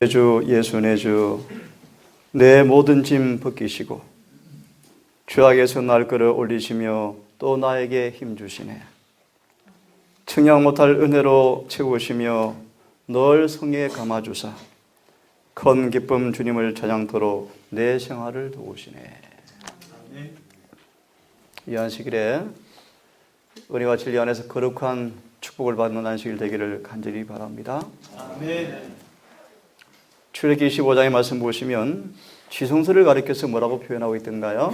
주 예수 내 주 내 모든 짐 벗기시고 죄악에서 날 끌어 올리시며 또 나에게 힘 주시네. 측량 못할 은혜로 채우시며 늘 성에 감아주사 큰 기쁨 주님을 찬양토록 내 생활을 도우시네. 이 안식일에 은혜와 진리 안에서 거룩한 축복을 받는 안식일 되기를 간절히 바랍니다. 아멘. 출애굽기 25장의 말씀 보시면 지성소를 가리켜서 뭐라고 표현하고 있던가요?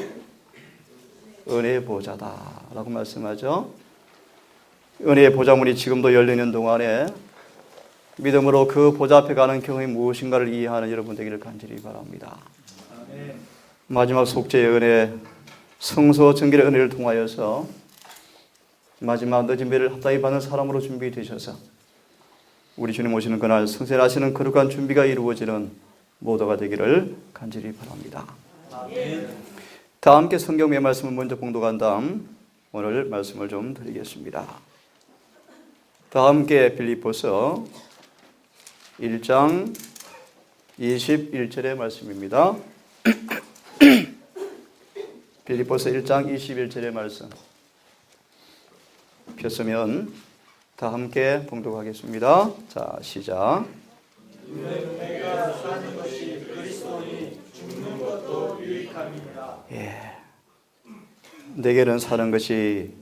은혜의 보좌다 라고 말씀하죠. 은혜의 보좌문이 지금도 열리는 동안에 믿음으로 그 보좌 앞에 가는 경험이 무엇인가를 이해하는 여러분 되기를 간절히 바랍니다. 아멘. 마지막 속죄의 은혜, 성소 정결의 은혜를 통하여서 마지막 늦은 배를 합당히 받는 사람으로 준비되셔서 우리 주님 오시는 그날 승세하시는 거룩한 준비가 이루어지는 모두가 되기를 간절히 바랍니다. 아멘. 다 함께 성경의 말씀을 먼저 봉독한 다음 오늘 말씀을 좀 드리겠습니다. 다 함께 빌립보서 1장 21절의 말씀입니다. 빌립보서 1장 21절의 말씀 폈으면 다 함께 봉독하겠습니다. 자, 시작. 내가 사는 것이 그리스도니 죽는 것도 유익함이니라. 예, 내게는 사는 것이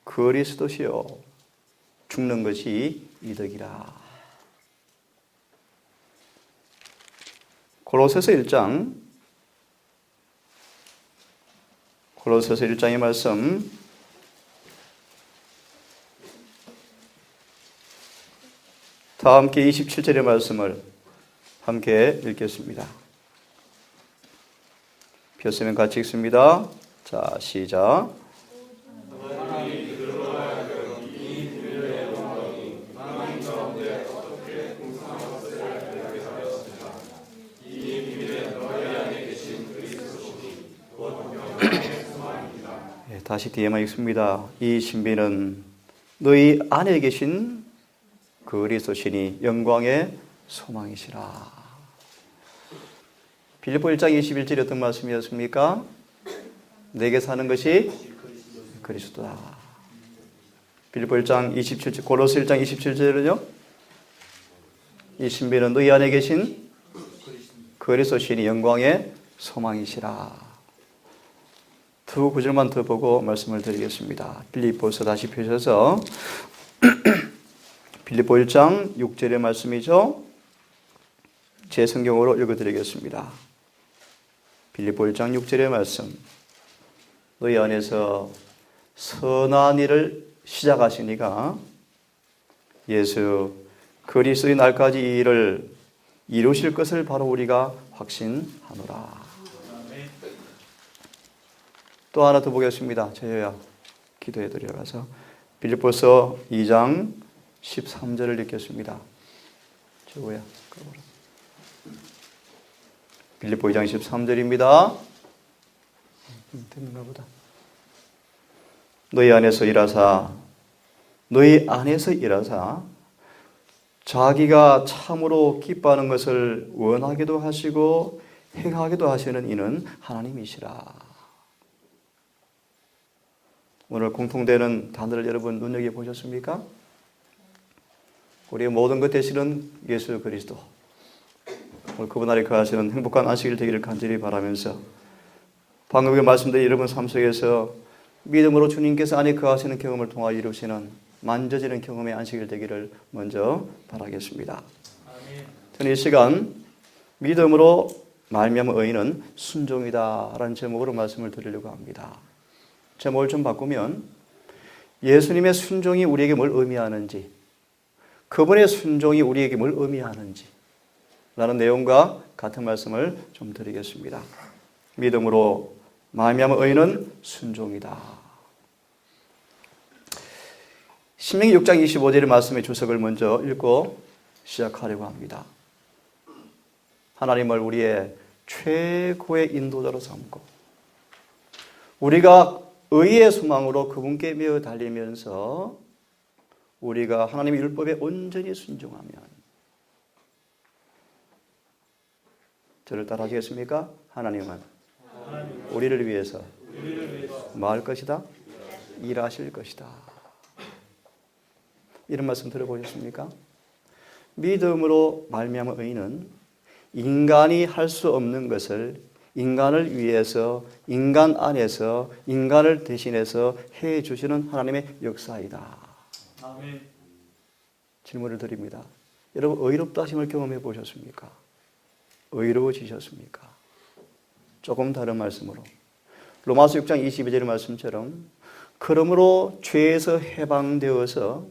그리스도시요 죽는 것이 이득이라. 골로새서 1장의 말씀 다 함께 27절의 말씀을 함께 읽겠습니다. 폈으면 같이 읽습니다. 자, 시작. 다시 뒤에만 읽습니다. 이 신비는 너희 안에 계신 그리스도시니 영광의 소망이시라. 빌립보 1장 21절이 어떤 말씀이었습니까? 내게 사는 것이 그리스도다. 빌립보 1장 27절, 골로새 1장 27절은요? 이 신비는 너희 안에 계신 그리스도시니 영광의 소망이시라. 두 구절만 더 보고 말씀을 드리겠습니다. 빌립보서 다시 펴셔서 빌립보 1장 6절의 말씀이죠. 제 성경으로 읽어드리겠습니다. 빌립보 1장 6절의 말씀. 너희 안에서 선한 일을 시작하시니가 예수 그리스도의 날까지 이 일을 이루실 것을 바로 우리가 확신하노라. 또 하나 더 보겠습니다. 저희야 기도해 드리러 가서 빌립보서 2장 13절을 읽겠습니다. 저거야. 빌립보 2장 13절입니다. 됐는가 보다. 너희 안에서 일하사 자기가 참으로 기뻐하는 것을 원하기도 하시고 행하기도 하시는 이는 하나님이시라. 오늘 공통되는 단어를 여러분 눈여겨보셨습니까? 우리의 모든 것 되시는 예수 그리스도, 오늘 그분 아래 거하시는 행복한 안식일 되기를 간절히 바라면서 방금 말씀드린 여러분 삶 속에서 믿음으로 주님께서 안에 거하시는 경험을 통하여 이루시는 만져지는 경험의 안식일 되기를 먼저 바라겠습니다. 저는 이 시간 믿음으로 말미암은 의인은 순종이다 라는 제목으로 말씀을 드리려고 합니다. 제목을 좀 바꾸면 예수님의 순종이 우리에게 뭘 의미하는지, 그분의 순종이 우리에게 뭘 의미하는지 라는 내용과 같은 말씀을 좀 드리겠습니다. 믿음으로 말미암은 의인은 순종이다. 신명기 6장 25절의 말씀의 주석을 먼저 읽고 시작하려고 합니다. 하나님을 우리의 최고의 인도자로 삼고 우리가 의의 소망으로 그분께 매어 달리면서 우리가 하나님의 율법에 온전히 순종하면 저를 따라하시겠습니까? 하나님은 우리를 위해서 뭐 할 것이다? 일하실 것이다. 이런 말씀 들어보셨습니까? 믿음으로 말미암은 의인은 인간이 할 수 없는 것을 인간을 위해서 인간 안에서 인간을 대신해서 해 주시는 하나님의 역사이다. 아멘. 질문을 드립니다. 여러분 의롭다 하심을 경험해 보셨습니까? 의로워지셨습니까? 조금 다른 말씀으로 로마서 6장 22절의 말씀처럼 그러므로 죄에서 해방되어서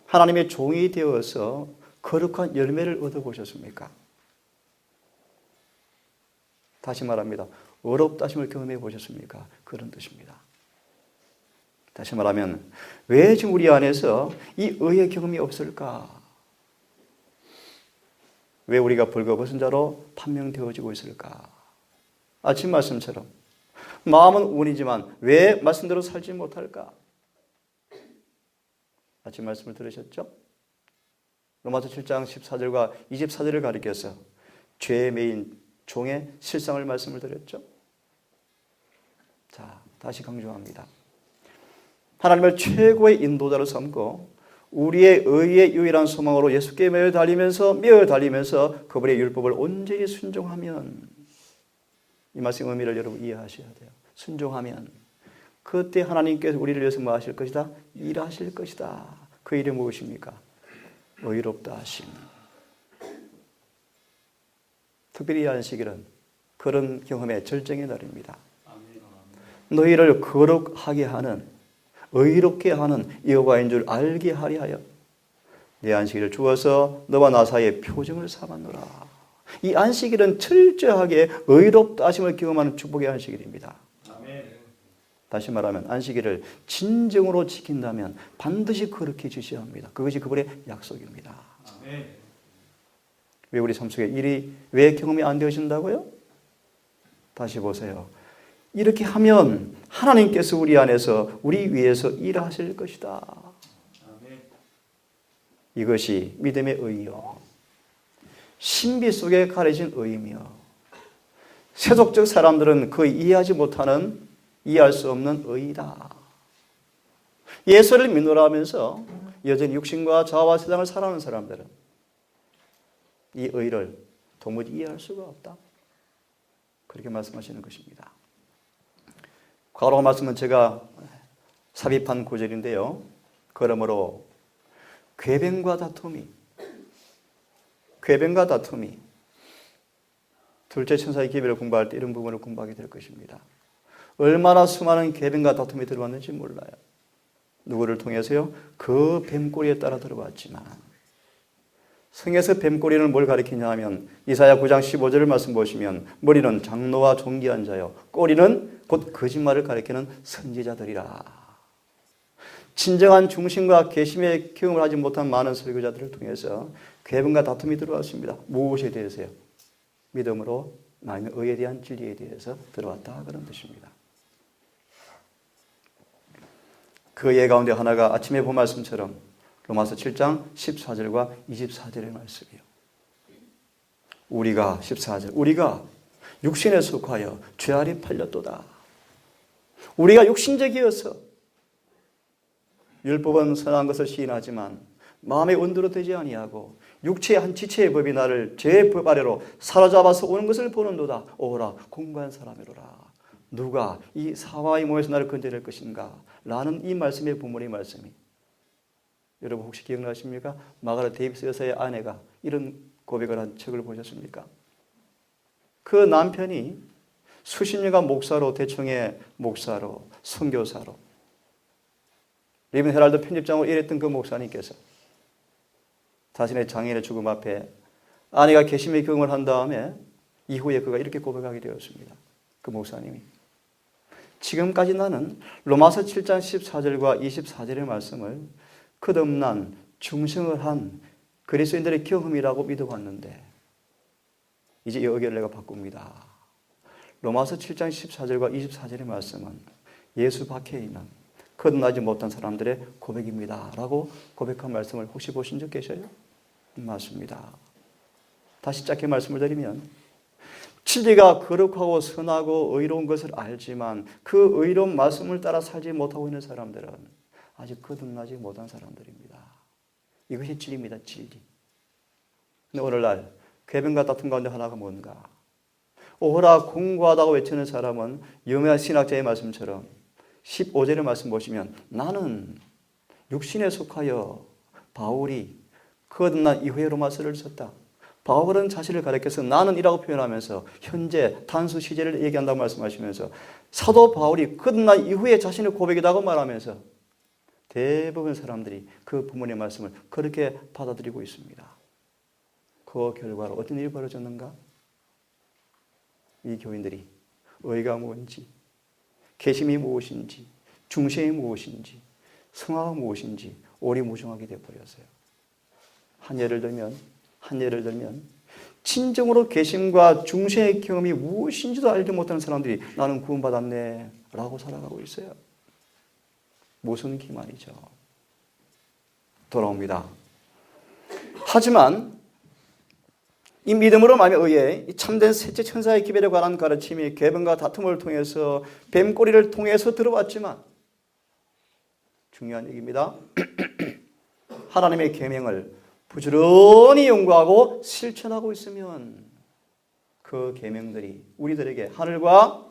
하나님의 종이 되어서 거룩한 열매를 얻어보셨습니까? 다시 말합니다. 의롭다 하심을 경험해 보셨습니까? 그런 뜻입니다. 다시 말하면 왜 지금 우리 안에서 이 의의 경험이 없을까? 왜 우리가 벌거벗은 자로 판명되어지고 있을까? 아침 말씀처럼 마음은 운이지만 왜 말씀대로 살지 못할까? 아침 말씀을 들으셨죠? 로마서 7장 14절과 24절을 가리켜서 죄에 매인 종의 실상을 말씀을 드렸죠? 자, 다시 강조합니다. 하나님을 최고의 인도자로 삼고 우리의 의의 유일한 소망으로 예수께 매어 달리면서 그분의 율법을 온전히 순종하면, 이 말씀의 의미를 여러분 이해하셔야 돼요. 순종하면 그때 하나님께서 우리를 위해서 뭐 하실 것이다? 일하실 것이다. 그 일이 무엇입니까? 의롭다 하심. 특별히 이 안식일은 그런 경험의 절정의 날입니다. 너희를 거룩하게 하는, 의롭게 하는 여호와인 줄 알게 하려 하여 내 안식일을 주어서 너와 나 사이에 표정을 삼았노라. 이 안식일은 철저하게 의롭다 하심을 경험하는 축복의 안식일입니다. 다시 말하면 안식일을 진정으로 지킨다면 반드시 그렇게 주셔야 합니다. 그것이 그분의 약속입니다. 왜 우리 삶 속에 일이 왜 경험이 안 되어진다고요? 다시 보세요. 이렇게 하면 하나님께서 우리 안에서 우리 위해서 일하실 것이다. 이것이 믿음의 의요, 신비 속에 가려진 의이며, 세속적 사람들은 거의 이해하지 못하는, 이해할 수 없는 의이다. 예수를 믿노라 하면서 여전히 육신과 자아와 세상을 살아가는 사람들은 이 의를 도무지 이해할 수가 없다. 그렇게 말씀하시는 것입니다. 과로 말씀은 제가 삽입한 구절인데요. 그러므로 궤변과 다툼이 둘째 천사의 기별을 공부할 때 이런 부분을 공부하게 될 것입니다. 얼마나 수많은 궤변과 다툼이 들어왔는지 몰라요. 누구를 통해서요? 그 뱀꼬리에 따라 들어왔지만, 성에서 뱀꼬리는 뭘 가리키냐 하면 이사야 9장 15절을 말씀 보시면 머리는 장로와 존귀한 자요, 꼬리는 곧 거짓말을 가리키는 선지자들이라. 진정한 중심과 개심의 경험을 하지 못한 많은 설교자들을 통해서 궤변과 다툼이 들어왔습니다. 무엇에 대해서요? 믿음으로 아니면 의에 대한 진리에 대해서 들어왔다, 그런 뜻입니다. 그 예 가운데 하나가 아침에 본 말씀처럼 로마서 7장 14절과 24절의 말씀이에요. 우리가 14절, 우리가 육신에 속하여 죄 아래 팔렸도다. 우리가 육신적이어서 율법은 선한 것을 시인하지만 마음의 온도로 되지 아니하고 육체의 한 지체의 법이 나를 죄의 법 아래로 사로잡아서 오는 것을 보는도다. 오라 공고한 사람이로라. 누가 이 사와의 몸에서 나를 건져낼 것인가? 라는 이 말씀의 본문의 말씀이, 여러분 혹시 기억나십니까? 마가렛 데이비스 여사의 아내가 이런 고백을 한 책을 보셨습니까? 그 남편이 수십 년간 목사로, 대청의 목사로, 선교사로, 리븐 헤럴드 편집장으로 일했던 그 목사님께서 자신의 장인의 죽음 앞에 아내가 개심의 경험을 한 다음에 이후에 그가 이렇게 고백하게 되었습니다. 그 목사님이, 지금까지 나는 로마서 7장 14절과 24절의 말씀을 끝없는 중생을 한 그리스도인들의 경험이라고 믿어왔는데 이제 이 의견을 내가 바꿉니다. 로마서 7장 14절과 24절의 말씀은 예수 밖에 있는 거듭나지 못한 사람들의 고백입니다 라고 고백한 말씀을 혹시 보신 적 계셔요? 맞습니다. 다시 짧게 말씀을 드리면 진리가 거룩하고 선하고 의로운 것을 알지만 그 의로운 말씀을 따라 살지 못하고 있는 사람들은 아직 거듭나지 못한 사람들입니다. 이것이 진리입니다. 진리. 근데 오늘날 궤변과 다툰 가운데 하나가 뭔가? 오호라 공고하다고 외치는 사람은 유명한 신학자의 말씀처럼 15절의 말씀 보시면 나는 육신에 속하여 바울이 거듭난 이후에 로마서를 썼다. 바울은 자신을 가리켜서 나는 이라고 표현하면서 현재 단수 시제를 얘기한다고 말씀하시면서 사도 바울이 거듭난 이후에 자신의 고백이라고 말하면서 대부분 사람들이 그 부모님의 말씀을 그렇게 받아들이고 있습니다. 그 결과로 어떤 일이 벌어졌는가? 이 교인들이 의가 무엇인지, 개심이 무엇인지, 중생이 무엇인지, 성화가 무엇인지 오리무중하게 되어버렸어요. 한 예를 들면 진정으로 개심과 중생의 경험이 무엇인지도 알지 못하는 사람들이 나는 구원받았네 라고 살아가고 있어요. 무슨 기만이죠. 돌아옵니다. 하지만 이 믿음으로 말미암아 의해 참된 셋째 천사의 기별에 관한 가르침이 궤변과 다툼을 통해서 뱀꼬리를 통해서 들어왔지만 중요한 얘기입니다. 하나님의 계명을 부지런히 연구하고 실천하고 있으면 그 계명들이 우리들에게 하늘과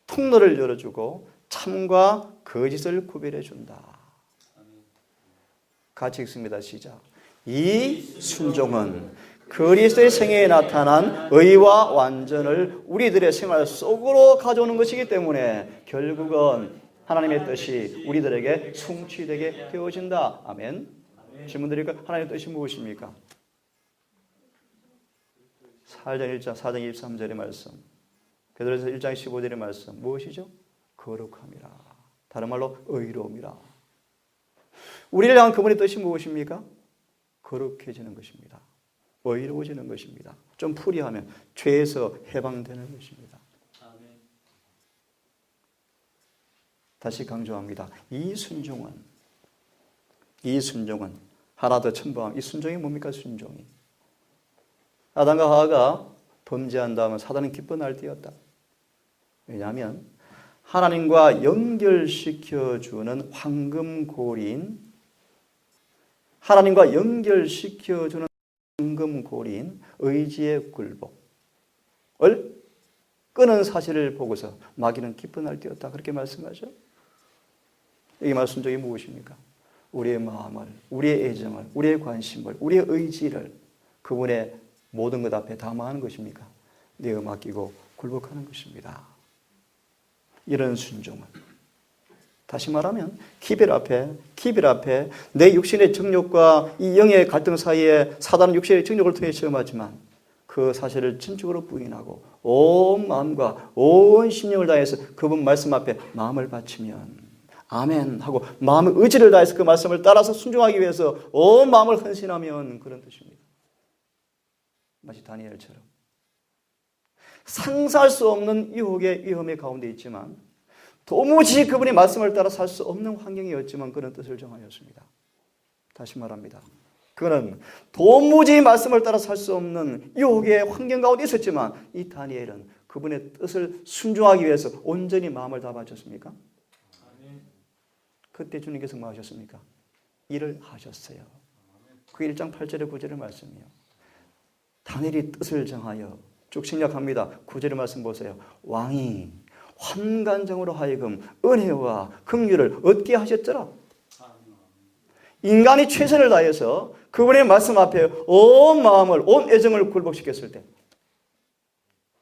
통로를 열어주고 참과 거짓을 구별해 준다. 같이 읽습니다. 시작. 이 순종은 그리스도의 생애에 나타난 의와 완전을 우리들의 생활 속으로 가져오는 것이기 때문에 결국은 하나님의 뜻이 우리들에게 성취되게 되어진다. 아멘. 질문 드릴까요? 하나님의 뜻이 무엇입니까? 4장 1장 4장 23절의 말씀, 베드로서 1장 15절의 말씀 무엇이죠? 거룩함이라. 다른 말로 의로움이라. 우리를 향한 그분의 뜻이 무엇입니까? 거룩해지는 것입니다. 의로워지는 것입니다. 좀 풀이하면 죄에서 해방되는 것입니다. 다시 강조합니다. 이 순종은 하나 더 첨부함. 이 순종이 뭡니까? 순종이 아담과 하와가 범죄한 다음에 사단은 기뻐 날뛰었다. 왜냐하면 하나님과 연결시켜주는 황금고리인 하나님과 연결시켜주는 황금고리인 의지의 굴복을 끄는 사실을 보고서 마귀는 기뻐 날뛰었다. 그렇게 말씀하죠. 이 말씀적이 무엇입니까? 우리의 마음을, 우리의 애정을, 우리의 관심을, 우리의 의지를 그분의 모든 것 앞에 담아하는 것입니까? 내어 맡기고 굴복하는 것입니다. 이런 순종은 다시 말하면 기별 앞에 내 육신의 정욕과 이 영의 갈등 사이에 사단은 육신의 정욕을 통해 시험하지만 그 사실을 전적으로 부인하고 온 마음과 온 심령을 다해서 그분 말씀 앞에 마음을 바치면 아멘 하고 마음의 의지를 다해서 그 말씀을 따라서 순종하기 위해서 온 마음을 헌신하면 그런 뜻입니다. 마치 다니엘처럼 상상할 수 없는 유혹의 위험의 가운데 있지만 도무지 그분의 말씀을 따라 살 수 없는 환경이었지만 그런 뜻을 정하였습니다. 다시 말합니다. 그는 도무지 말씀을 따라 살 수 없는 유혹의 환경 가운데 있었지만 이 다니엘은 그분의 뜻을 순종하기 위해서 온전히 마음을 다 바쳤습니까? 그때 주님께서 뭐 하셨습니까? 일을 하셨어요. 그 1장 8절의 9절의 말씀이요. 다니엘이 뜻을 정하여 쭉 생략합니다. 9절의 말씀 보세요. 왕이 환관정으로 하여금 은혜와 긍휼을 얻게 하셨더라. 인간이 최선을 다해서 그분의 말씀 앞에 온 마음을 온 애정을 굴복시켰을 때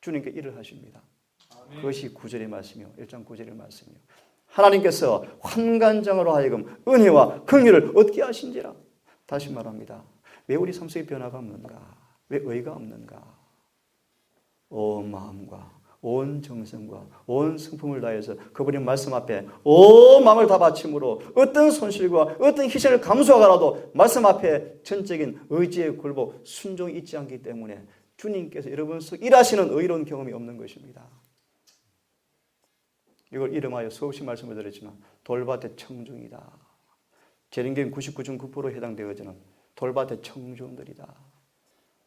주님께 일을 하십니다. 그것이 9절의 말씀이요. 1장 9절의 말씀이요. 하나님께서 환관정으로 하여금 은혜와 긍휼을 얻게 하신지라. 다시 말합니다. 왜 우리 삶 속에 변화가 없는가? 왜 의가 없는가? 온 마음과 온 정성과 온 성품을 다해서 그분의 말씀 앞에 온 마음을 다 바침으로 어떤 손실과 어떤 희생을 감수하더라도 말씀 앞에 전적인 의지의 굴복, 순종이 있지 않기 때문에 주님께서 여러분 속 일하시는 의로운 경험이 없는 것입니다. 이걸 이름하여 수없이 말씀을 드렸지만 돌밭의 청중이다. 재림교인 99.9% 해당되어지는 돌밭의 청중들이다.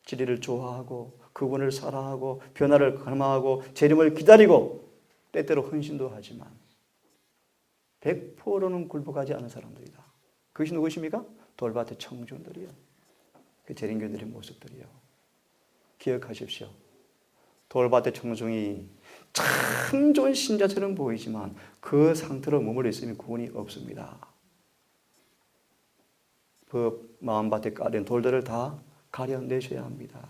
진리를 좋아하고 그분을 사랑하고 변화를 갈망하고 재림을 기다리고 때때로 헌신도 하지만 100%는 굴복하지 않은 사람들이다. 그것이 누구십니까? 돌밭의 청중들이요. 그 재림교인들의 모습들이요. 기억하십시오. 돌밭의 청중이 참 좋은 신자처럼 보이지만 그 상태로 머물러 있으면 구원이 없습니다. 그 마음밭에 깔린 돌들을 다 가려내셔야 합니다.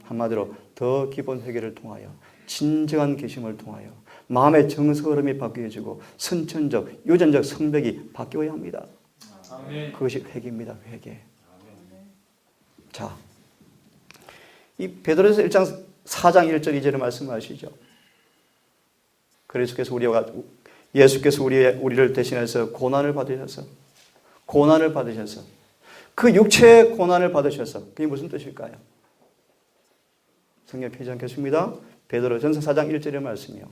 한마디로 더 깊은 회개를 통하여 진정한 계심을 통하여 마음의 정서흐름이 바뀌어지고 선천적, 유전적 성벽이 바뀌어야 합니다. 그것이 회개입니다. 회개. 자, 이 베드로서 1장 4장 1절 2절을 말씀하시죠. 예수께서 우리를 대신해서 고난을 받으셔서 그 육체의 고난을 받으셔서 그게 무슨 뜻일까요? 성경 펴지 않겠습니다. 베드로전서 4장 1절의 말씀이요.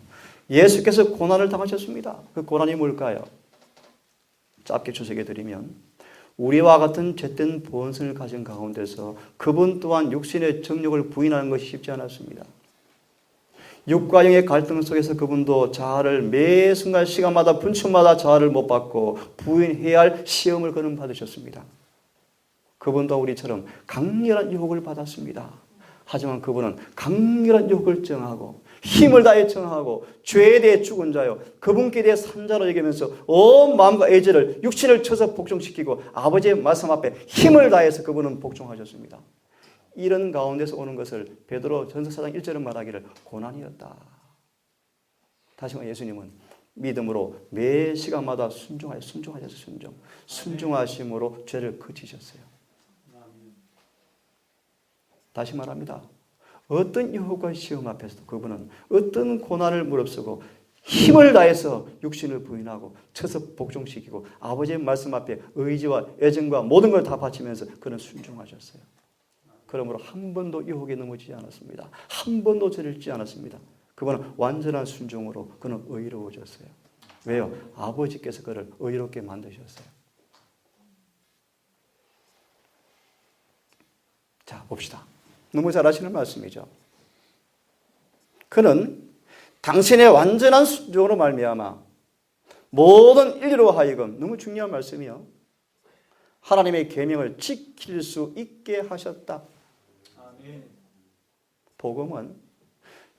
예수께서 고난을 당하셨습니다. 그 고난이 뭘까요? 짧게 주석해 드리면 우리와 같은 죄된 본성을 가진 가운데서 그분 또한 육신의 정욕을 부인하는 것이 쉽지 않았습니다. 육과 영의 갈등 속에서 그분도 자아를 매 순간 시간마다 분초마다 자아를 못 받고 부인해야 할 시험을 그는 받으셨습니다. 그분도 우리처럼 강렬한 유혹을 받았습니다. 하지만 그분은 강렬한 유혹을 정하고 힘을 다해 정하고 죄에 대해 죽은 자요 그분께 대해 산자로 여기면서 온 마음과 애지를 육신을 쳐서 복종시키고 아버지의 말씀 앞에 힘을 다해서 그분은 복종하셨습니다. 이런 가운데서 오는 것을 베드로 전서 4장 1절은 말하기를 고난이었다. 다시 말해 예수님은 믿음으로 매 시간마다 순종하셨어요. 순종하심으로 죄를 그치셨어요. 다시 말합니다. 어떤 유혹과 시험 앞에서도 그분은 어떤 고난을 무릅쓰고 힘을 다해서 육신을 부인하고 쳐서 복종시키고 아버지의 말씀 앞에 의지와 애정과 모든 걸 다 바치면서 그는 순종하셨어요. 그러므로 한 번도 유혹에 넘어지지 않았습니다. 한 번도 죄를 짓지 않았습니다. 그분은 완전한 순종으로 그는 의로워졌어요. 왜요? 아버지께서 그를 의롭게 만드셨어요. 자, 봅시다. 너무 잘 아시는 말씀이죠. 그는 당신의 완전한 순종으로 말미암아 모든 인류로 하여금 너무 중요한 말씀이요. 하나님의 계명을 지킬 수 있게 하셨다. 아멘. 복음은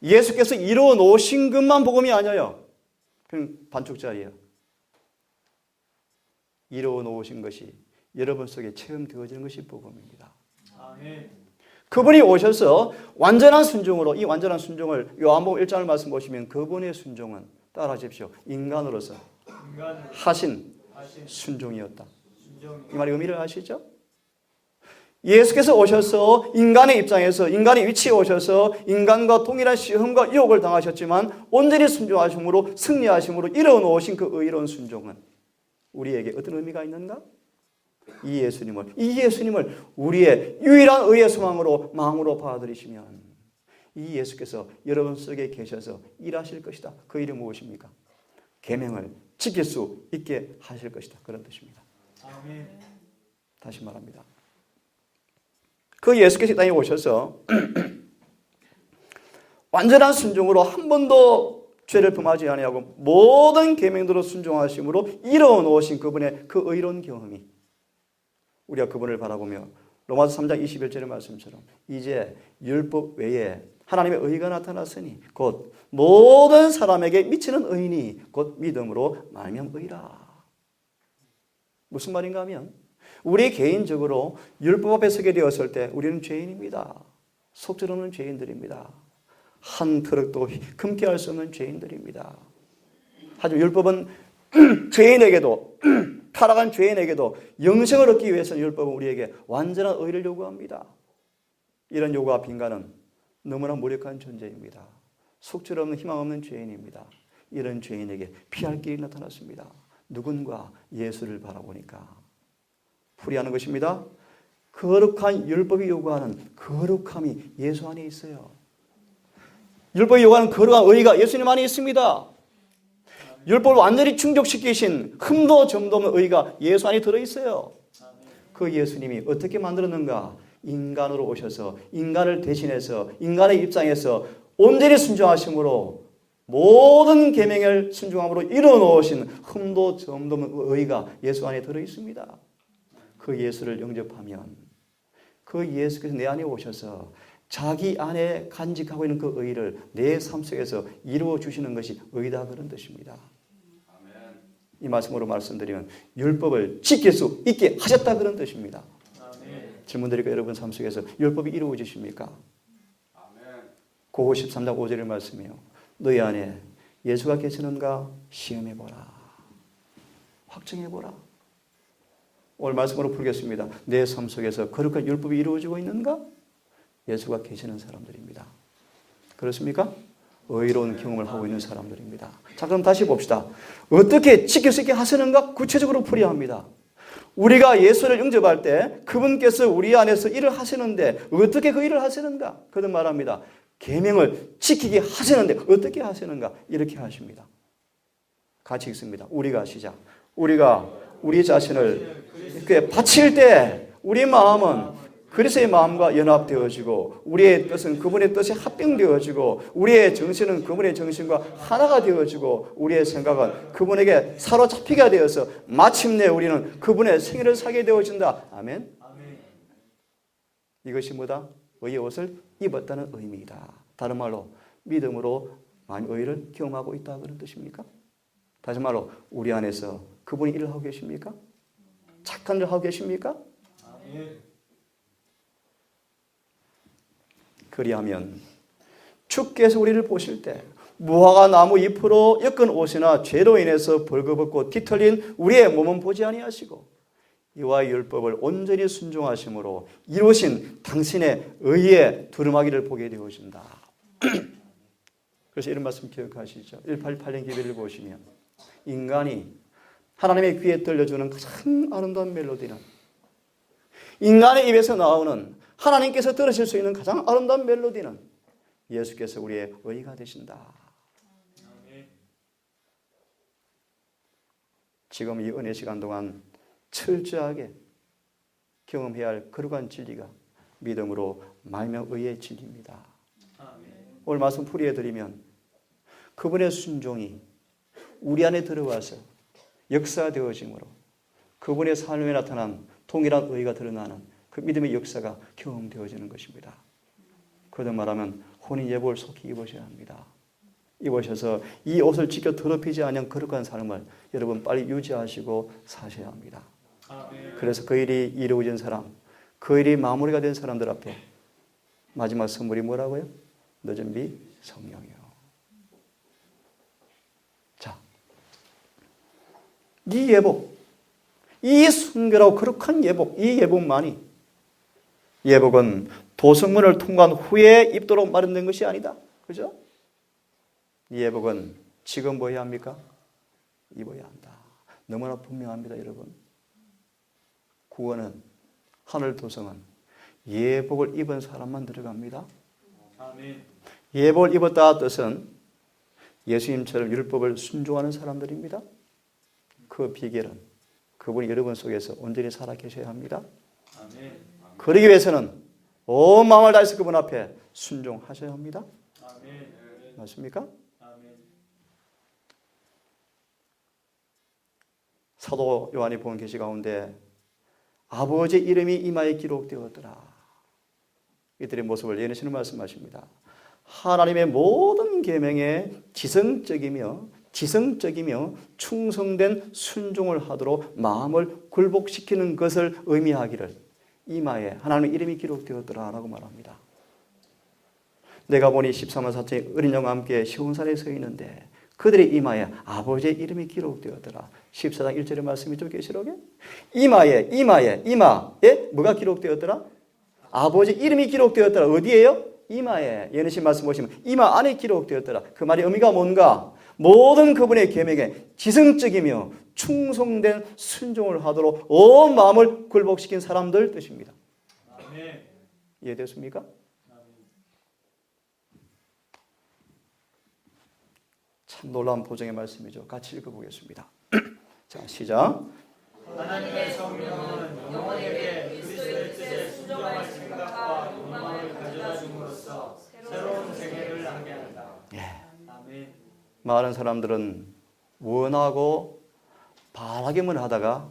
예수께서 이루어 놓으신 것만 복음이 아니에요. 그냥 반쪽짜리예요. 이루어 놓으신 것이 여러분 속에 체험되어지는 것이 복음입니다. 아멘. 그분이 오셔서 완전한 순종으로 이 완전한 순종을 요한복음 1장을 말씀 보시면 그분의 순종은 따라하십시오. 인간으로서 하신 순종이었다. 이 말의 의미를 아시죠? 예수께서 오셔서 인간의 입장에서 인간의 위치에 오셔서 인간과 동일한 시험과 유혹을 당하셨지만 온전히 순종하심으로 승리하심으로 이뤄놓으신 그 의로운 순종은 우리에게 어떤 의미가 있는가? 이 예수님을 우리의 유일한 의의 소망으로 마음으로 받아들이시면 이 예수께서 여러분 속에 계셔서 일하실 것이다. 그 일이 무엇입니까? 계명을 지킬 수 있게 하실 것이다. 그런 뜻입니다. 아멘. 다시 말합니다. 그 예수께서 이 땅에 오셔서 완전한 순종으로 한 번도 죄를 범하지 아니하고 모든 계명대로 순종하심으로 이루어 놓으신 그분의 그 의로운 경험이 우리가 그분을 바라보며 로마서 3장 21절의 말씀처럼 이제 율법 외에 하나님의 의가 나타났으니 곧 모든 사람에게 미치는 의인이 곧 믿음으로 말미암은 의라. 무슨 말인가 하면 우리 개인적으로 율법 앞에 서게 되었을 때 우리는 죄인입니다. 속절없는 죄인들입니다. 한 트럭도 금게 할 수 없는 죄인들입니다. 하지만 율법은 죄인에게도 타락한 죄인에게도 영생을 얻기 위해서 율법은 우리에게 완전한 의를 요구합니다. 이런 요구 앞 인간은 너무나 무력한 존재입니다. 속절없는 희망 없는 죄인입니다. 이런 죄인에게 피할 길이 나타났습니다. 누군가 예수를 바라보니까 풀이하는 것입니다. 거룩한 율법이 요구하는 거룩함이 예수 안에 있어요. 율법이 요구하는 거룩한 의가 예수님 안에 있습니다. 율법을 완전히 충족시키신 흠도 점도 없는 의가 예수 안에 들어있어요. 그 예수님이 어떻게 만들었는가? 인간으로 오셔서 인간을 대신해서 인간의 입장에서 온전히 순종하심으로 모든 계명을 순종함으로 이뤄놓으신 흠도 점도 없는 의가 예수 안에 들어있습니다. 그 예수를 영접하면 그 예수께서 내 안에 오셔서 자기 안에 간직하고 있는 그 의를 내 삶 속에서 이루어 주시는 것이 의다, 그런 뜻입니다. 이 말씀으로 말씀드리면 율법을 지킬 수 있게 하셨다, 그런 뜻입니다. 질문 드리니까 여러분 삶 속에서 율법이 이루어지십니까? 고고 13장 5절의 말씀이요. 너희 안에 예수가 계시는가 시험해보라. 확증해보라. 오늘 말씀으로 풀겠습니다. 내 삶 속에서 거룩한 율법이 이루어지고 있는가? 예수가 계시는 사람들입니다. 그렇습니까? 의로운 경험을 하고 있는 사람들입니다. 자, 그럼 다시 봅시다. 어떻게 지킬 수 있게 하시는가? 구체적으로 풀어야 합니다. 우리가 예수를 영접할 때 그분께서 우리 안에서 일을 하시는데 어떻게 그 일을 하시는가? 그런 말합니다. 계명을 지키게 하시는데 어떻게 하시는가? 이렇게 하십니다. 같이 읽습니다. 우리가 시작. 우리가 우리 자신을 이렇게 바칠 때 우리 마음은 그리스도의 마음과 연합되어지고 우리의 뜻은 그분의 뜻에 합병되어지고 우리의 정신은 그분의 정신과 하나가 되어지고 우리의 생각은 그분에게 사로잡히게 되어서 마침내 우리는 그분의 생애를 사게 되어진다. 아멘. 이것이 뭐다? 의의 옷을 입었다는 의미이다. 다른 말로 믿음으로 많이 의를 경험하고 있다, 그런 뜻입니까? 다시 말로 우리 안에서 그분이 일을 하고 계십니까? 착한 일을 하고 계십니까? 그리하면 주께서 우리를 보실 때 무화과 나무 잎으로 엮은 옷이나 죄로 인해서 벌거벗고 뒤틀린 우리의 몸은 보지 아니하시고 이와 율법을 온전히 순종하심으로 이루신 당신의 의의 두루마기를 보게 되어진다. 그래서 이런 말씀 기억하시죠? 1888년 기별을 보시면 인간이 하나님의 귀에 들려주는 가장 아름다운 멜로디는 인간의 입에서 나오는 하나님께서 들으실 수 있는 가장 아름다운 멜로디는 예수께서 우리의 의가 되신다. 지금 이 은혜 시간 동안 철저하게 경험해야 할 거룩한 진리가 믿음으로 말며 의의 진리입니다. 오늘 말씀 풀이해드리면 그분의 순종이 우리 안에 들어와서 역사되어짐으로 그분의 삶에 나타난 동일한 의가 드러나는 그 믿음의 역사가 경험되어지는 것입니다. 그러다 말하면 혼인 예복을 속히 입으셔야 합니다. 입으셔서 이 옷을 지켜 더럽히지 않은 거룩한 삶을 여러분 빨리 유지하시고 사셔야 합니다. 그래서 그 일이 이루어진 사람, 그 일이 마무리가 된 사람들 앞에 마지막 선물이 뭐라고요? 늦은 비 성령이요. 자, 이 예복, 이 순결하고 거룩한 예복, 이 예복만이 예복은 도성문을 통과한 후에 입도록 마련된 것이 아니다. 그죠? 이 예복은 지금 뭐 해야 합니까? 입어야 한다. 너무나 분명합니다, 여러분. 구원은, 하늘 도성은 예복을 입은 사람만 들어갑니다. 아멘. 예복을 입었다 뜻은 예수님처럼 율법을 순종하는 사람들입니다. 그 비결은 그분이 여러분 속에서 온전히 살아 계셔야 합니다. 아멘. 그러기 위해서는 온 마음을 다해서 그분 앞에 순종하셔야 합니다. 아멘. 맞습니까? 아멘. 사도 요한이 본 계시 가운데 아버지의 이름이 이마에 기록되었더라. 이들의 모습을 예언하시는 말씀하십니다. 하나님의 모든 계명에 지성적이며 충성된 순종을 하도록 마음을 굴복시키는 것을 의미하기를 이마에 하나님의 이름이 기록되었더라라고 말합니다. 내가 보니 13만 4천의 어린 양과 함께 시온산에 서 있는데 그들의 이마에 아버지의 이름이 기록되었더라. 14장 1절의 말씀이죠, 계시록에. 이마에 뭐가 기록되었더라? 아버지 이름이 기록되었더라. 어디에요? 이마에. 예언하신 말씀 보시면 이마 안에 기록되었더라. 그 말의 의미가 뭔가? 모든 그분의 계명에 지성적이며 충성된 순종을 하도록 온 마음을 굴복시킨 사람들 뜻입니다. 아멘. 이해됐습니까? 참 놀라운 보정의 말씀이죠. 같이 읽어보겠습니다. 자, 시작. 하나님의 성령은 영혼에게 그리스도의 뜻에 순종하신가 많은 사람들은 원하고 바라기만 하다가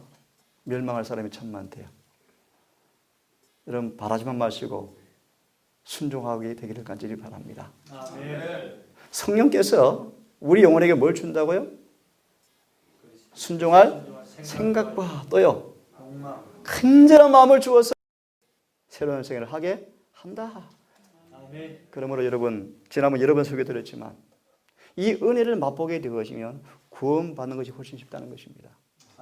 멸망할 사람이 참 많대요. 여러분 바라지만 마시고 순종하게 되기를 간절히 바랍니다. 아멘. 성령께서 우리 영혼에게 뭘 준다고요? 순종할 생각과 또요 큰절한 마음을 주어서 새로운 생을 하게 한다. 그러므로 여러분 지난번 여러 번 소개드렸지만 이 은혜를 맛보게 되어지면 구원받는 것이 훨씬 쉽다는 것입니다.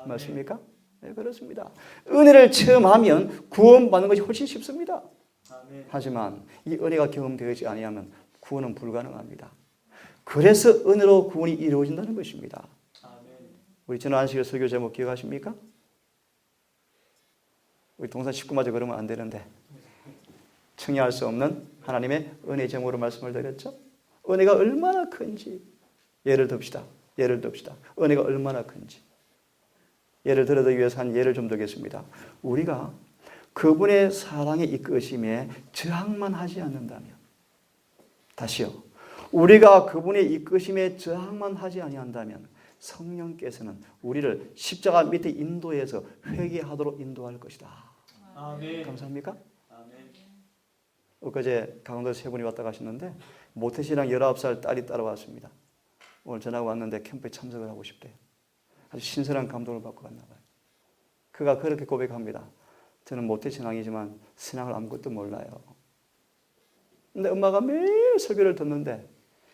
맞습니까? 네, 그렇습니다. 은혜를 체험하면 구원받는 것이 훨씬 쉽습니다. 하지만 이 은혜가 경험되지 아니하면 구원은 불가능합니다. 그래서 은혜로 구원이 이루어진다는 것입니다. 우리 지난 안식일 설교 제목 기억하십니까? 우리 동산 식구마저 그러면 안 되는데 청량할 수 없는 하나님의 은혜 제목으로 말씀을 드렸죠. 은혜가 얼마나 큰지 예를 듭시다. 은혜가 얼마나 큰지 예를 들어드리기 위해서 한 예를 좀 들겠습니다. 우리가 그분의 사랑에 이끄심에 저항만 하지 않는다면, 다시요, 우리가 그분의 이끄심에 저항만 하지 아니한다면 성령께서는 우리를 십자가 밑에 인도해서 회개하도록 인도할 것이다. 아멘. 감사합니까? 아멘. 엊그제 강원도 세 분이 왔다 가셨는데 모태신앙 19살 딸이 따라왔습니다. 오늘 전화가 왔는데 캠프에 참석을 하고 싶대요. 아주 신선한 감동을 받고 갔나 봐요. 그가 그렇게 고백합니다. 저는 모태신앙이지만 신앙을 아무것도 몰라요. 근데 엄마가 매일 설교를 듣는데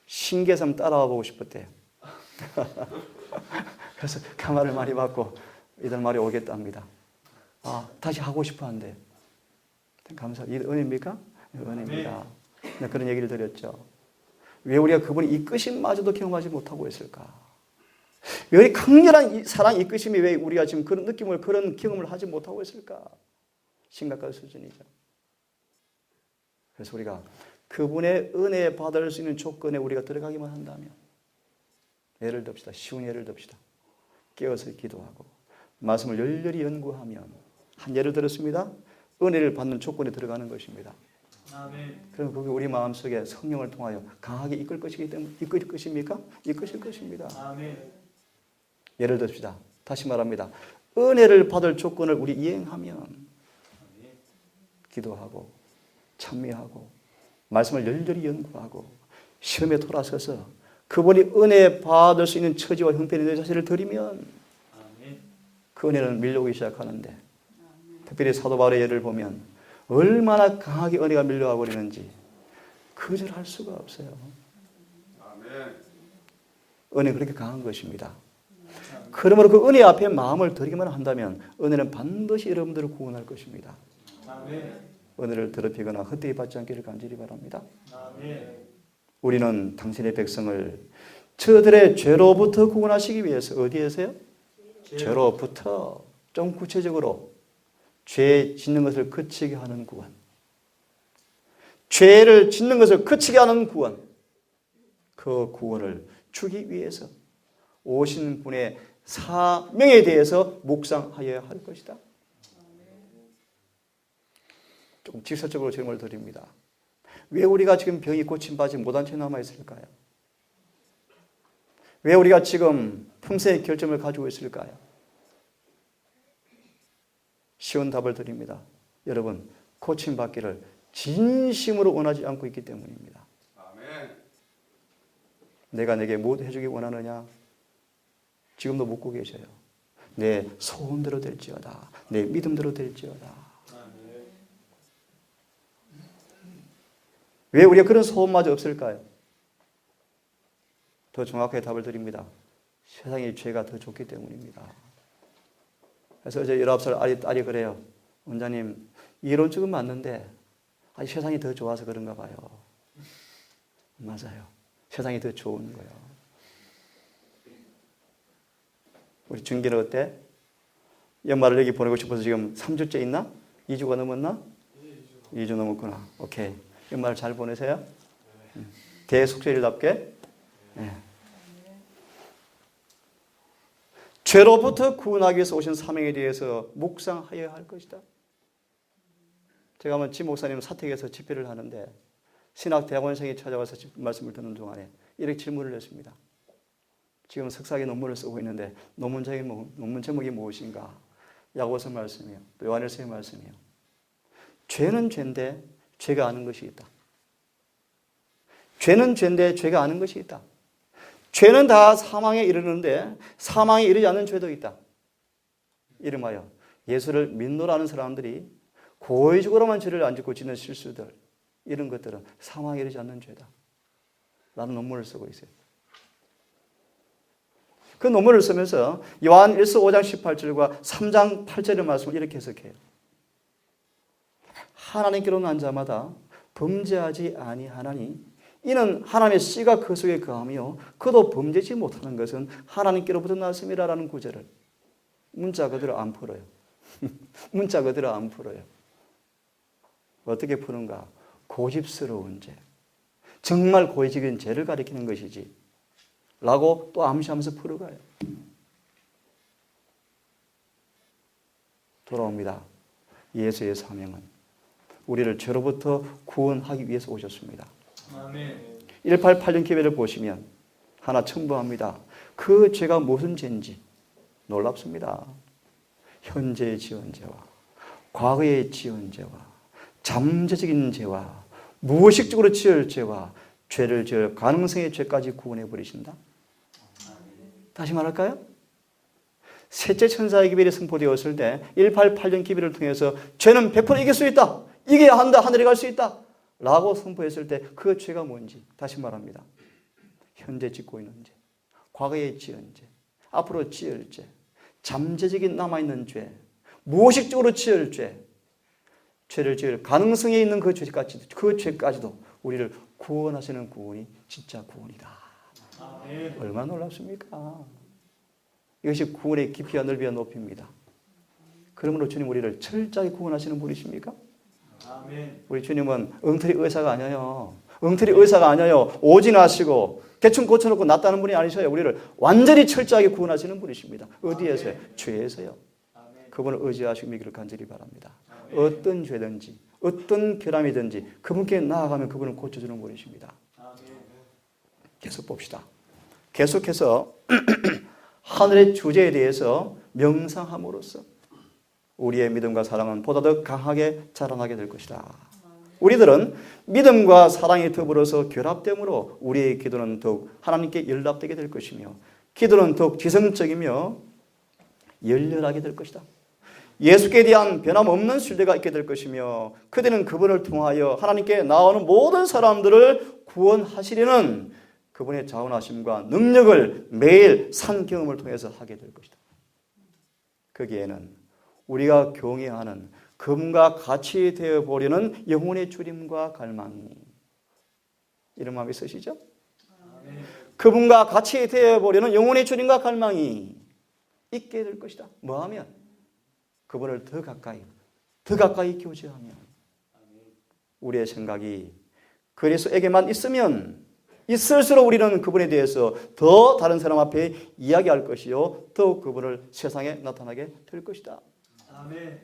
신기해서 한번 따라와 보고 싶었대요. 그래서 가마를 많이 받고 이들 말이 오겠답니다. 다시 하고 싶어 한대요. 감사합니다. 이 은혜입니까? 은혜입니다. 네, 그런 얘기를 드렸죠. 왜 우리가 그분의 이끄심마저도 경험하지 못하고 있을까? 왜 강렬한 사랑 이끄심이 왜 우리가 지금 그런 느낌을, 그런 경험을 하지 못하고 있을까? 심각한 수준이죠. 그래서 우리가 그분의 은혜 받을 수 있는 조건에 우리가 들어가기만 한다면, 예를 듭시다. 쉬운 예를 듭시다. 깨어서 기도하고 말씀을 열렬히 연구하면, 한 예를 들었습니다. 은혜를 받는 조건에 들어가는 것입니다. 아멘. 그럼 그게 우리 마음속에 성령을 통하여 강하게 이끌 것이기 때문에, 이끌 것입니까? 이끄실 것입니다. 아멘. 예를 듭시다. 다시 말합니다. 은혜를 받을 조건을 우리 이행하면 기도하고 찬미하고 말씀을 열렬히 연구하고 시험에 돌아서서 그분이 은혜 받을 수 있는 처지와 형편에 내 자신을 드리면 그 은혜는 밀려오기 시작하는데, 특별히 사도 바울의 예를 보면 얼마나 강하게 은혜가 밀려와 버리는지 거절할 수가 없어요. 은혜는 그렇게 강한 것입니다. 그러므로 그 은혜 앞에 마음을 드리기만 한다면 은혜는 반드시 여러분들을 구원할 것입니다. 은혜를 더럽히거나 헛되이 받지 않기를 간절히 바랍니다. 우리는 당신의 백성을 저들의 죄로부터 구원하시기 위해서 어디에서요? 죄로부터. 좀 구체적으로 죄 짓는 것을 그치게 하는 구원, 죄를 짓는 것을 그치게 하는 구원, 그 구원을 주기 위해서 오신 분의 사명에 대해서 묵상하여야 할 것이다. 조금 직설적으로 질문을 드립니다. 왜 우리가 지금 병이 고침받지 못한 채 남아있을까요? 왜 우리가 지금 품새의 결점을 가지고 있을까요? 쉬운 답을 드립니다. 여러분, 고침받기를 진심으로 원하지 않고 있기 때문입니다. 아멘. 내가 내게 무엇 해주기 원하느냐? 지금도 묻고 계셔요. 내 소원대로 될지어다. 내 믿음대로 될지어다. 아멘. 왜 우리가 그런 소원마저 없을까요? 더 정확하게 답을 드립니다. 세상의 죄가 더 좋기 때문입니다. 그래서 어제 19살 딸이 그래요. 원장님, 이론적은 맞는데 아직 세상이 더 좋아서 그런가 봐요. 맞아요. 세상이 더 좋은 거예요. 우리 준기는 어때? 연말을 여기 보내고 싶어서 지금 3주째 있나? 2주가 넘었나? 2주 넘었구나. 오케이. 연말을 잘 보내세요. 대속죄일답게. 네. 죄로부터 구원하기 위해서 오신 사명에 대해서 묵상하여야 할 것이다. 제가 한번 지 목사님 사택에서 집회를 하는데 신학대학원생이 찾아와서 말씀을 듣는 동안에 이렇게 질문을 했습니다. 지금 석사학위 논문을 쓰고 있는데 논문 제목이 무엇인가? 야고보서 말씀이요. 또 요한일서의 말씀이요. 죄는 죄인데 죄가 아는 것이 있다. 죄는 죄인데 죄가 아는 것이 있다. 죄는 다 사망에 이르는데 사망에 이르지 않는 죄도 있다. 이름하여 예수를 믿노라는 사람들이 고의적으로만 죄를 안 짓고 짓는 실수들, 이런 것들은 사망에 이르지 않는 죄다 라는 논문을 쓰고 있어요. 그 논문을 쓰면서 요한 1서 5장 18절과 3장 8절의 말씀을 이렇게 해석해요. 하나님께로 난 자마다 범죄하지 아니하나니 이는 하나님의 씨가 그 속에 거하며 그도 범죄치 못하는 것은 하나님께로부터 났음이라라는 구절을 문자 그대로 안 풀어요. 문자 그대로 안 풀어요. 어떻게 푸는가? 고집스러운 죄, 정말 고의적인 죄를 가리키는 것이지 라고 또 암시하면서 풀어가요. 돌아옵니다. 예수의 사명은 우리를 죄로부터 구원하기 위해서 오셨습니다. 아멘. 188년 기회를 보시면 하나 첨부합니다. 그 죄가 무슨 죄인지 놀랍습니다. 현재의 지은 죄와 과거의 지은 죄와 잠재적인 죄와 무의식적으로 지을 죄와 죄를 지을 가능성의 죄까지 구원해 버리신다. 다시 말할까요? 셋째 천사의 기별이 선포되었을 때 188년 기별을 통해서 죄는 100% 이길 수 있다. 이겨야 한다. 하늘에 갈 수 있다. 라고 선포했을 때 그 죄가 뭔지 다시 말합니다. 현재 짓고 있는 죄, 과거에 지은 죄, 앞으로 지을 죄, 잠재적인 남아있는 죄, 무의식적으로 지을 죄, 죄를 지을 가능성이 있는 그 죄까지도 우리를 구원하시는 구원이 진짜 구원이다. 아멘. 얼마나 놀랍습니까? 이것이 구원의 깊이와 넓이와 높이입니다. 그러므로 주님 우리를 철저하게 구원하시는 분이십니까? 아멘. 우리 주님은 엉터리 의사가 아니에요. 엉터리 의사가 아니에요. 오진하시고 대충 고쳐놓고 낫다는 분이 아니셔요. 우리를 완전히 철저하게 구원하시는 분이십니다. 어디에서요? 아멘. 죄에서요. 아멘. 그분을 의지하시고 믿기를 간절히 바랍니다. 아멘. 어떤 죄든지 어떤 결함이든지 그분께 나아가면 그분을 고쳐주는 분이십니다. 아멘. 계속 봅시다. 계속해서 하늘의 주제에 대해서 명상함으로써 우리의 믿음과 사랑은 보다 더 강하게 자라나게 될 것이다. 우리들은 믿음과 사랑이 더불어서 결합됨으로 우리의 기도는 더욱 하나님께 연락되게 될 것이며 기도는 더욱 지성적이며 열렬하게 될 것이다. 예수께 대한 변함없는 신뢰가 있게 될 것이며 그대는 그분을 통하여 하나님께 나오는 모든 사람들을 구원하시려는 그분의 자원하심과 능력을 매일 산 경험을 통해서 하게 될 것이다. 거기에는 우리가 경외하는 그분과 같이 되어보려는 영혼의 주림과 갈망이, 이런 마음이 있으시죠? 그분과 같이 되어보려는 영혼의 주림과 갈망이 있게 될 것이다. 뭐하면? 그분을 더 가까이 교제하면. 우리의 생각이 그리스도에게만 있을수록 우리는 그분에 대해서 더 다른 사람 앞에 이야기할 것이요 더욱 그분을 세상에 나타나게 될 것이다. 아멘.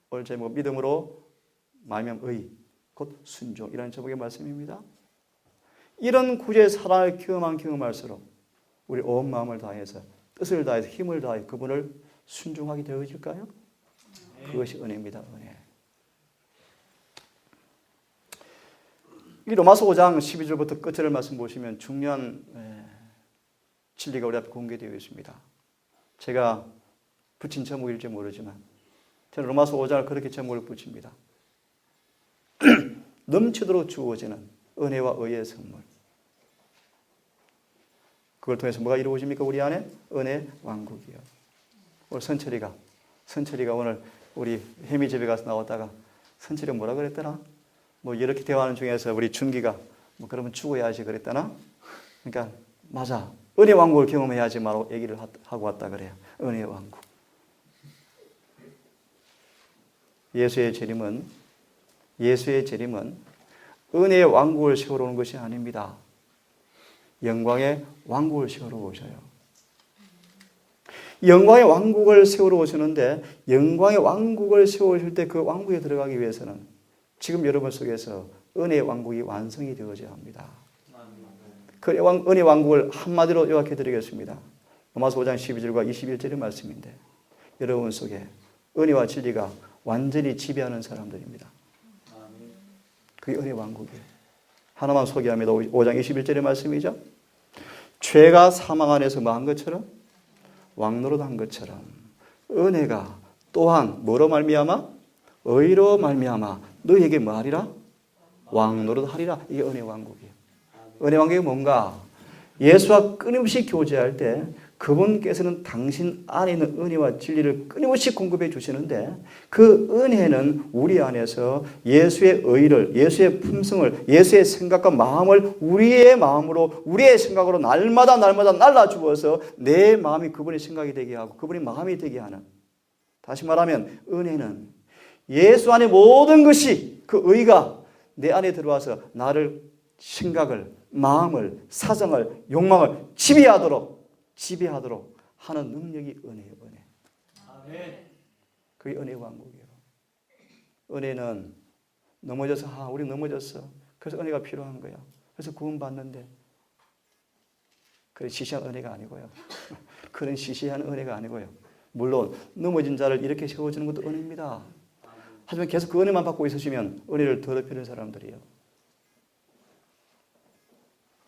오늘 제목 믿음으로 말미암아 의 곧 순종이라는 제목의 말씀입니다. 이런 구제의 사랑을 경험할수록 우리 온 마음을 다해서 뜻을 다해서 힘을 다해 그분을 순종하게 되어질까요? 그것이 은혜입니다. 은혜. 이 로마서 5장 12절부터 끝을 말씀 보시면 중요한 진리가 우리 앞에 공개되어 있습니다. 제가 붙인 제목일지 모르지만 저는 로마서 5장을 그렇게 제목을 붙입니다. 넘치도록 주어지는 은혜와 의의 선물. 그걸 통해서 뭐가 이루어집니까? 우리 안에 은혜 왕국이요. 오늘 선철이가 오늘 우리 혜미 집에 가서 나왔다가 선철이가 뭐라 그랬더라? 뭐 이렇게 대화하는 중에서 우리 준기가 뭐 그러면 죽어야지 그랬다나? 그러니까 맞아. 은혜 왕국을 경험해야지 말고 얘기를 하고 왔다 그래요. 은혜 왕국. 예수의 재림은 은혜의 왕국을 세우러 오는 것이 아닙니다. 영광의 왕국을 세우러 오셔요. 영광의 왕국을 세우러 오시는데 영광의 왕국을 세우실 때 그 왕국에 들어가기 위해서는 지금 여러분 속에서 은혜의 왕국이 완성이 되어져야 합니다. 그 은혜의 왕국을 한마디로 요약해 드리겠습니다. 로마서 5장 12절과 21절의 말씀인데 여러분 속에 은혜와 진리가 완전히 지배하는 사람들입니다. 그게 은혜 왕국이에요. 하나만 소개합니다. 5장 21절의 말씀이죠. 죄가 사망 안에서 뭐 한 것처럼 왕노릇한 것처럼 은혜가 또한 뭐로 말미암아? 의로 말미암아 너희에게 뭐 하리라? 왕노릇하리라. 이게 은혜 왕국이에요. 은혜 왕국이 뭔가? 예수와 끊임없이 교제할 때 그분께서는 당신 안에 있는 은혜와 진리를 끊임없이 공급해 주시는데 그 은혜는 우리 안에서 예수의 의를, 예수의 품성을, 예수의 생각과 마음을 우리의 마음으로, 우리의 생각으로 날마다 날라주어서 내 마음이 그분의 생각이 되게 하고 그분의 마음이 되게 하는, 다시 말하면 은혜는 예수 안에 모든 것이 그 의가 내 안에 들어와서 나를 생각을, 마음을, 사정을, 욕망을 지배하도록 하는 능력이 은혜예요. 은혜. 아멘. 그게 은혜 왕국이에요. 은혜는 넘어져서 우리 넘어졌어. 그래서 은혜가 필요한 거야. 그래서 구원받는데 그런 시시한 은혜가 아니고요. 그런 시시한 은혜가 아니고요. 물론 넘어진 자를 이렇게 세워주는 것도 은혜입니다. 하지만 계속 그 은혜만 받고 있으시면 은혜를 더럽히는 사람들이에요.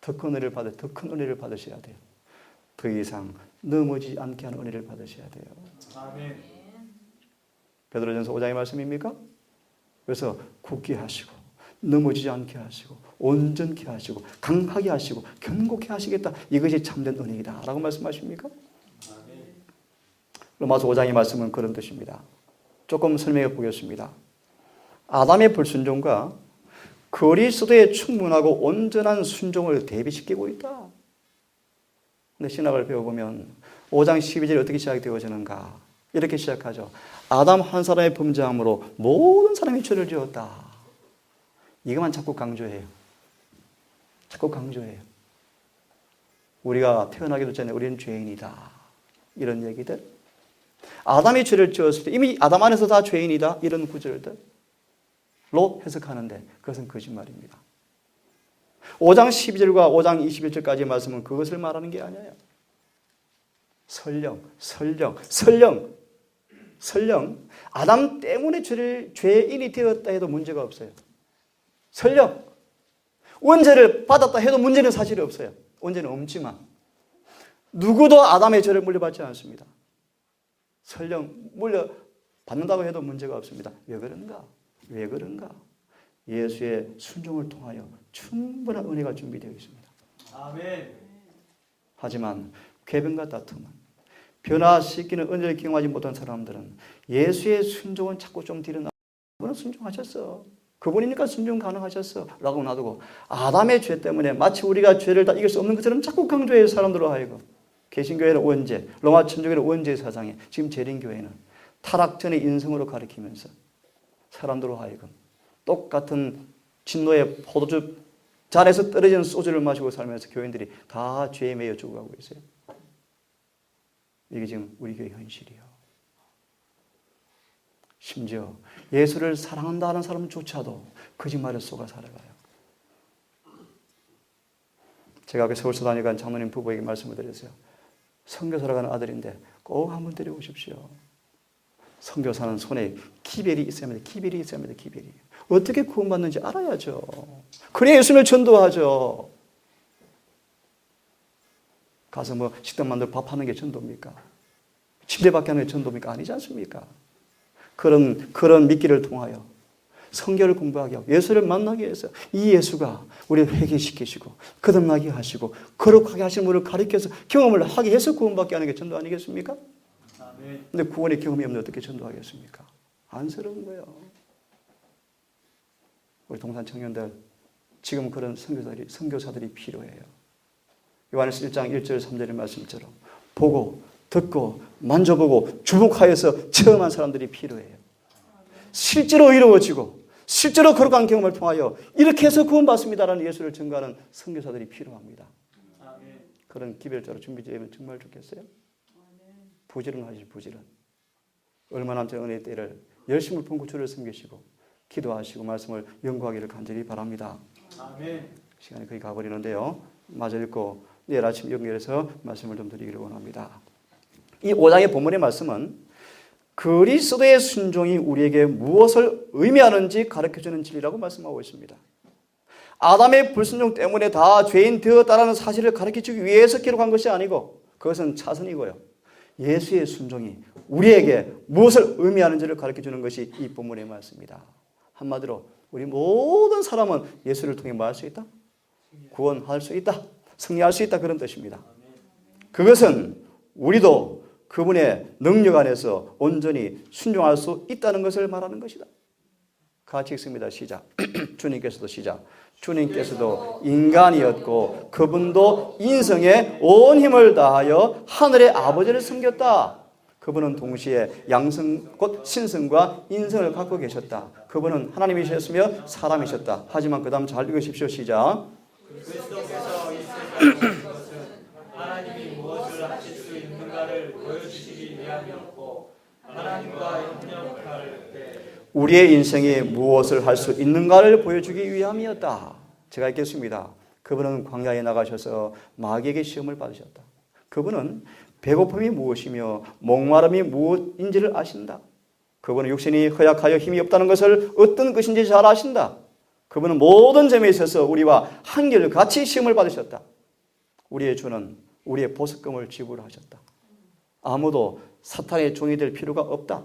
더 큰 은혜를 받으셔야 돼요. 더 이상 넘어지지 않게 하는 은혜를 받으셔야 돼요. 아멘. 베드로전서 5장의 말씀입니까? 그래서 굳게 하시고 넘어지지 않게 하시고 온전케 하시고 강하게 하시고 견고케 하시겠다. 이것이 참된 은혜이다 라고 말씀하십니까? 아멘. 로마서 5장의 말씀은 그런 뜻입니다. 조금 설명해 보겠습니다. 아담의 불순종과 그리스도의 충분하고 온전한 순종을 대비시키고 있다. 근데 신학을 배워보면 5장 12절이 어떻게 시작되어지는가? 이렇게 시작하죠. 아담 한 사람의 범죄함으로 모든 사람이 죄를 지었다. 이것만 자꾸 강조해요. 자꾸 강조해요. 우리가 태어나기도 전에 우리는 죄인이다. 이런 얘기들. 아담이 죄를 지었을 때 이미 아담 안에서 다 죄인이다. 이런 구절들로 해석하는데 그것은 거짓말입니다. 5장 12절과 5장 21절까지의 말씀은 그것을 말하는 게 아니에요. 설령. 아담 때문에 죄인이 되었다 해도 문제가 없어요. 설령. 원죄를 받았다 해도 문제는 사실이 없어요. 원죄는 없지만 누구도 아담의 죄를 물려받지 않습니다. 설령 물려받는다고 해도 문제가 없습니다. 왜 그런가? 예수의 순종을 통하여 충분한 은혜가 준비되어 있습니다. 아멘. 하지만 궤변과 다툼은 변화시키는 은혜를 경험하지 못한 사람들은 예수의 순종은 자꾸 좀 뒤로 그분은 순종하셨어. 그분이니까 순종 가능하셨어. 라고 놔두고 아담의 죄 때문에 마치 우리가 죄를 다 이길 수 없는 것처럼 자꾸 강조해요. 사람들로 하여금. 개신교회는 원죄, 로마 천주교는 원죄의 사상에 지금 재림교회는 타락 전의 인성으로 가리키면서 사람들로 하여금 똑같은 진노의 포도주 잔에서 떨어지는 소주를 마시고 살면서 교인들이 다 죄에 매여 죽어가고 있어요. 이게 지금 우리 교회 현실이에요. 심지어 예수를 사랑한다는 사람조차도 거짓말에 속아 살아가요. 제가 그 서울서 다니간 장로님 부부에게 말씀을 드렸어요. 선교사로 가는 아들인데 꼭 한번 데려오십시오. 선교사는 손에 기별이 있어야 합니다. 기별이. 어떻게 구원받는지 알아야죠. 그래야 예수님을 전도하죠. 가서 뭐 식당 만들어 밥하는 게 전도입니까? 침대밖에 하는 게 전도입니까? 아니지 않습니까? 그런 미끼를 통하여 성경을 공부하게 하고 예수를 만나게 해서 이 예수가 우리를 회개시키시고 거듭나게 하시고 거룩하게 하시는 분을 가리켜서 경험을 하게 해서 구원받게 하는 게 전도 아니겠습니까? 그런데 구원의 경험이 없는데 어떻게 전도하겠습니까? 안쓰러운 거예요. 우리 동산 청년들 지금 그런 선교사들이 필요해요. 요한일서 1장 1절 3절의 말씀처럼 보고 듣고 만져보고 주목하여서 체험한 사람들이 필요해요. 실제로 이루어지고 실제로 거룩한 경험을 통하여 이렇게 해서 구원받습니다라는 예수를 증거하는 선교사들이 필요합니다. 그런 기별자로 준비되면 정말 좋겠어요. 부지런하시 부지런. 얼마 남지 않은 은혜의 때를 열심을 품고 주를 섬기시고 기도하시고 말씀을 연구하기를 간절히 바랍니다. 아멘. 시간이 거의 가버리는데요. 마저 읽고 내일 아침 연결해서 말씀을 좀 드리기를 원합니다. 이 5장의 본문의 말씀은 그리스도의 순종이 우리에게 무엇을 의미하는지 가르쳐주는 진리라고 말씀하고 있습니다. 아담의 불순종 때문에 다 죄인 되었다라는 사실을 가르쳐주기 위해서 기록한 것이 아니고 그것은 차선이고요. 예수의 순종이 우리에게 무엇을 의미하는지를 가르쳐주는 것이 이 본문의 말씀입니다. 한마디로 우리 모든 사람은 예수를 통해 뭐 할 수 있다? 구원할 수 있다. 승리할 수 있다. 그런 뜻입니다. 그것은 우리도 그분의 능력 안에서 온전히 순종할 수 있다는 것을 말하는 것이다. 같이 읽습니다. 시작. 주님께서도 시작. 주님께서도 인간이었고 그분도 인성에 온 힘을 다하여 하늘의 아버지를 섬겼다. 그분은 동시에 양성 곧 신성과 인성을 갖고 계셨다. 그분은 하나님이셨으며 사람이셨다. 하지만 그 다음 잘 읽으십시오. 시작. 그리스도께서 이 세상에 오신 것은 하나님이 무엇을 하실 수 있는가를 보여주시기 위함이었고 하나님과 협력할 때 우리의 인생이 무엇을 할 수 있는가를 보여주기 위함이었다. 제가 읽겠습니다. 그분은 광야에 나가셔서 마귀에게 시험을 받으셨다. 그분은 배고픔이 무엇이며 목마름이 무엇인지를 아신다. 그분은 육신이 허약하여 힘이 없다는 것을 어떤 것인지 잘 아신다. 그분은 모든 점에 있어서 우리와 한결같이 시험을 받으셨다. 우리의 주는 우리의 보석금을 지불하셨다. 아무도 사탄의 종이 될 필요가 없다.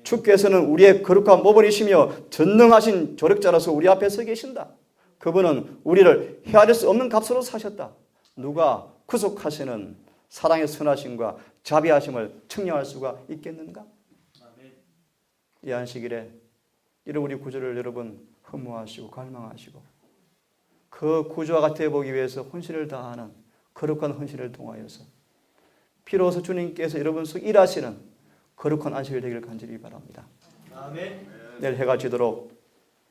주께서는 우리의 거룩한 모범이시며 전능하신 조력자로서 우리 앞에 서 계신다. 그분은 우리를 헤아릴 수 없는 값으로 사셨다. 누가 구속하시는 사랑의 선하심과 자비하심을 측량할 수가 있겠는가? 이 안식일에 이런 우리 구주를 여러분 흠모하시고 갈망하시고 그 구주와 같아 보기 위해서 헌신을 다하는 거룩한 헌신을 통하여서 비로소 주님께서 여러분 속 일하시는 거룩한 안식일 되기를 간절히 바랍니다. 아멘. 내일 해가 지도록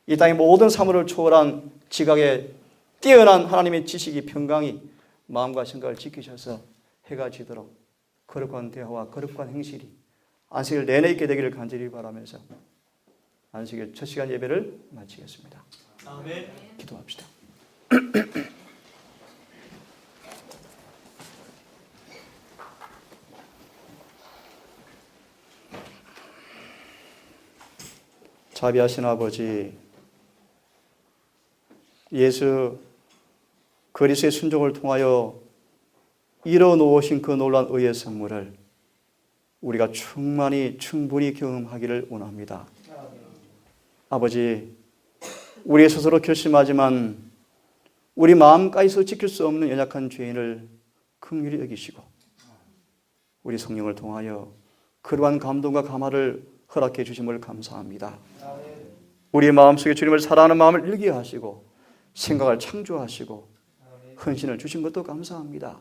이 땅의 모든 사물을 초월한 지각에 뛰어난 하나님의 지식이 평강이 마음과 생각을 지키셔서 해가 지도록 거룩한 대화와 거룩한 행실이 안식일 내내 있게 되기를 간절히 바라면서 안식일 첫 시간 예배를 마치겠습니다. 아멘. 기도합시다. 자비하신 아버지, 예수 그리스도의 순종을 통하여 이뤄놓으신 그 놀라운 의의 선물을 우리가 충분히 경험하기를 원합니다. 아버지, 우리 스스로 결심하지만 우리 마음까지서 지킬 수 없는 연약한 죄인을 긍휼히 여기시고 우리 성령을 통하여 그러한 감동과 감화를 허락해 주심을 감사합니다. 우리 마음속에 주님을 사랑하는 마음을 일게 하시고 생각을 창조하시고 헌신을 주신 것도 감사합니다.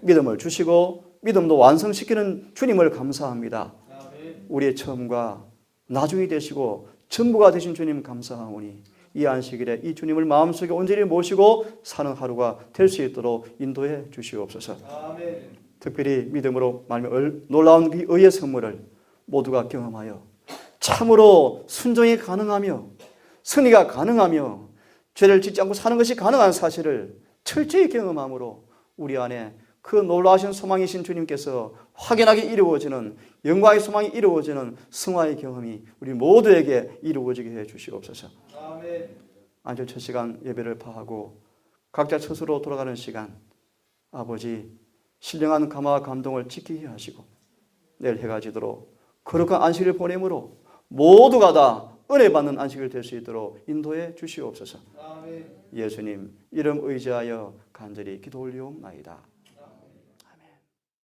믿음을 주시고 믿음도 완성시키는 주님을 감사합니다. 우리의 처음과 나중이 되시고 전부가 되신 주님 감사하오니 이 안식일에 이 주님을 마음속에 온전히 모시고 사는 하루가 될 수 있도록 인도해 주시옵소서. 특별히 믿음으로 말미암아 놀라운 이 의의 선물을 모두가 경험하여 참으로 순종이 가능하며 승리가 가능하며 죄를 짓지 않고 사는 것이 가능한 사실을 철저히 경험함으로 우리 안에 그 놀라우신 소망이신 주님께서 확연하게 이루어지는 영광의 소망이 이루어지는 승화의 경험이 우리 모두에게 이루어지게 해 주시옵소서. 아멘. 안식 첫 시간 예배를 파하고 각자 스스로 돌아가는 시간 아버지 신령한 감화와 감동을 지키게 하시고 내일 해가 지도록 거룩한 안식을 보내므로 모두가 다 은혜 받는 안식을 될 수 있도록 인도해 주시옵소서. 아멘. 예수님 이름 의지하여 간절히 기도 올리옵나이다.